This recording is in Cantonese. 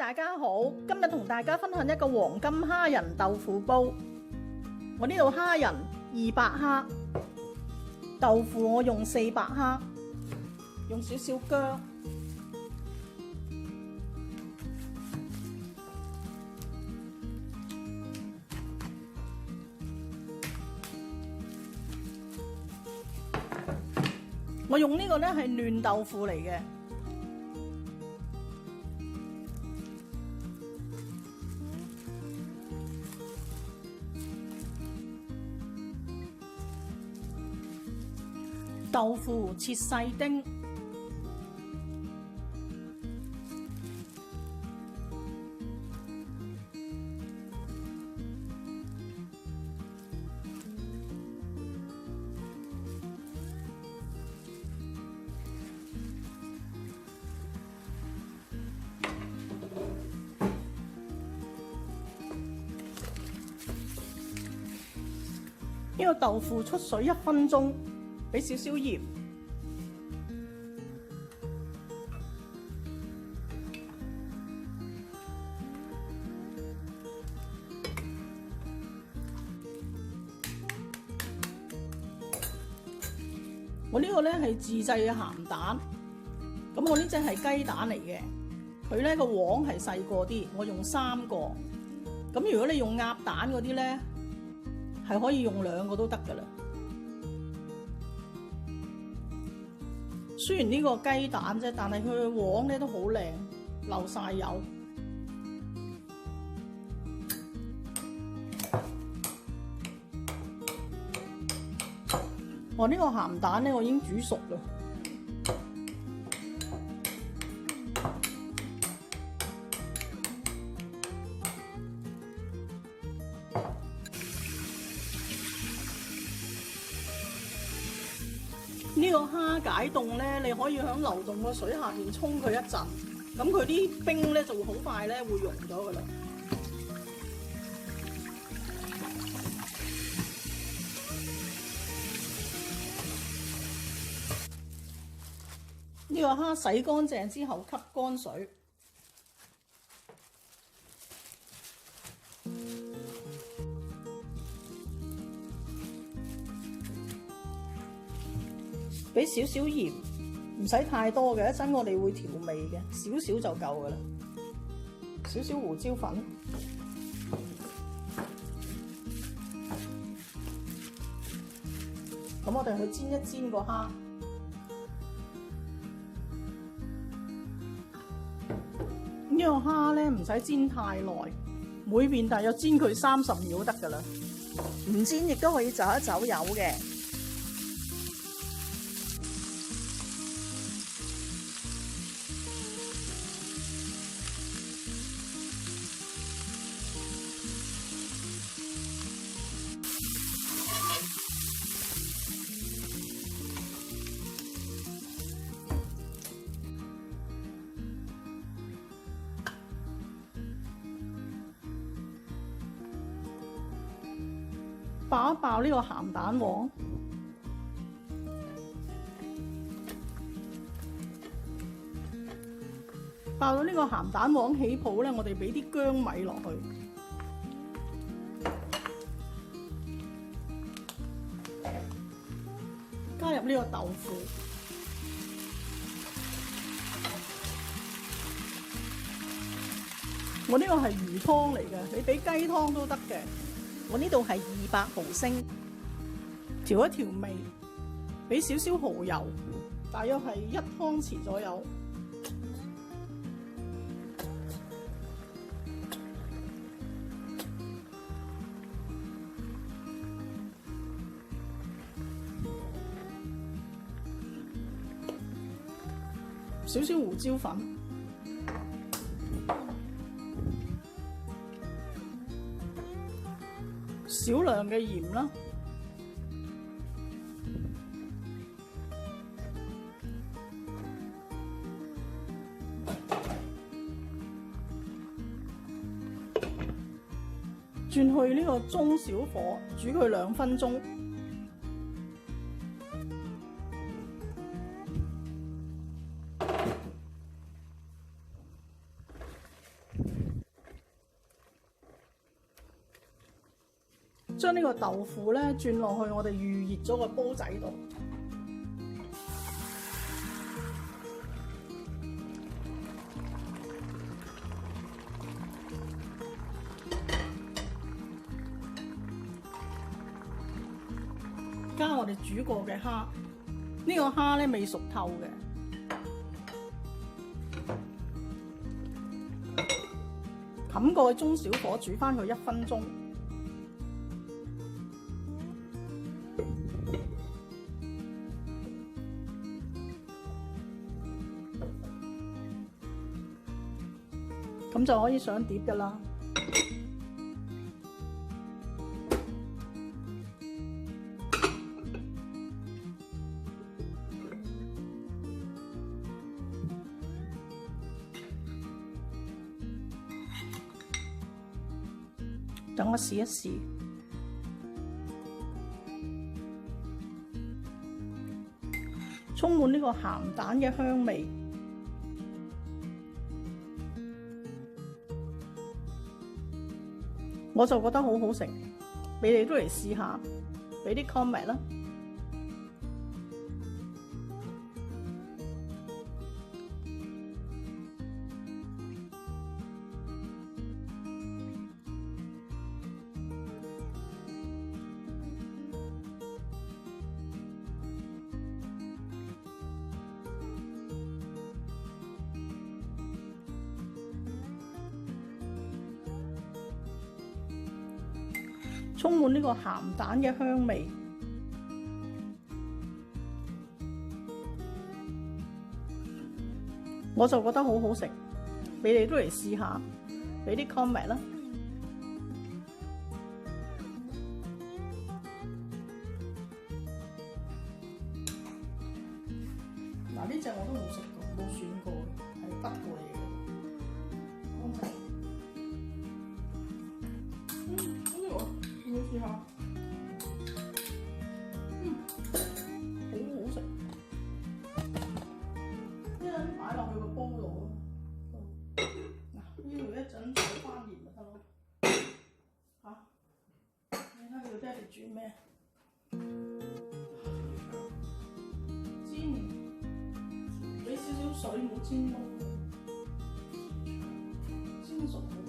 大家好，今日同大家分享一個黃金蝦仁豆腐煲。我呢度蝦仁200克，豆腐我用400克，用少少薑，我用呢個呢係嫩豆腐嚟嘅。豆腐切細丁，呢個豆腐出水1分鐘。俾少少鹽，我呢個呢係自製嘅鹹蛋，咁我呢隻係雞蛋嚟嘅，佢呢個黃係細個啲，我用3個，咁如果你用鴨蛋嗰啲呢，係可以用2個都得㗎啦。雖然呢個雞蛋啫，但係佢嘅黃咧都好靚，流晒油。我呢個鹹蛋咧，我已經煮熟啦。呢個蝦解凍咧，你可以喺流動嘅水下邊沖佢一陣，咁佢啲冰咧就會好快咧會溶咗噶啦。呢個蝦洗乾淨之後吸乾水。俾少少鹽，唔使太多嘅，一陣我哋會調味嘅，少少就夠㗎啦。少少胡椒粉，咁我哋去煎一煎個蝦。呢個蝦咧唔使煎太耐，每邊大約煎佢30秒得㗎啦。唔煎亦都可以走一走油嘅。爆一爆呢個鹹蛋黃，爆到呢個鹹蛋黃起泡咧，我哋俾啲薑米落去，加入呢個豆腐，我呢個係魚湯嚟嘅，你俾雞湯都得嘅。我呢度係200毫升，調一調味，俾少少蠔油，大約係1湯匙左右。少少胡椒粉。少量嘅鹽啦，轉去呢個中小火煮佢2分鐘。將呢個豆腐咧轉落去我哋預熱咗個煲仔度。加我哋煮過嘅蝦，呢個蝦咧未熟透嘅，冚過中小火煮翻佢1分鐘。咁就可以上碟㗎啦。等我試一試，充滿呢個鹹蛋嘅香味，我就覺得好好食。你哋都嚟試下，俾啲 comment 啦。充滿呢個鹹蛋嘅香味，我就覺得好好食。你哋都嚟試下，俾啲 comment 啦。嗱，呢隻我都冇食過，冇選過，係北過嚟嘅。要試下，好好食。一陣擺落去個煲度嗱，呢度一陣再翻熱咪得咯。嚇，你睇佢爹哋煮咩？煎，俾少少水，冇煎燶，煎熟。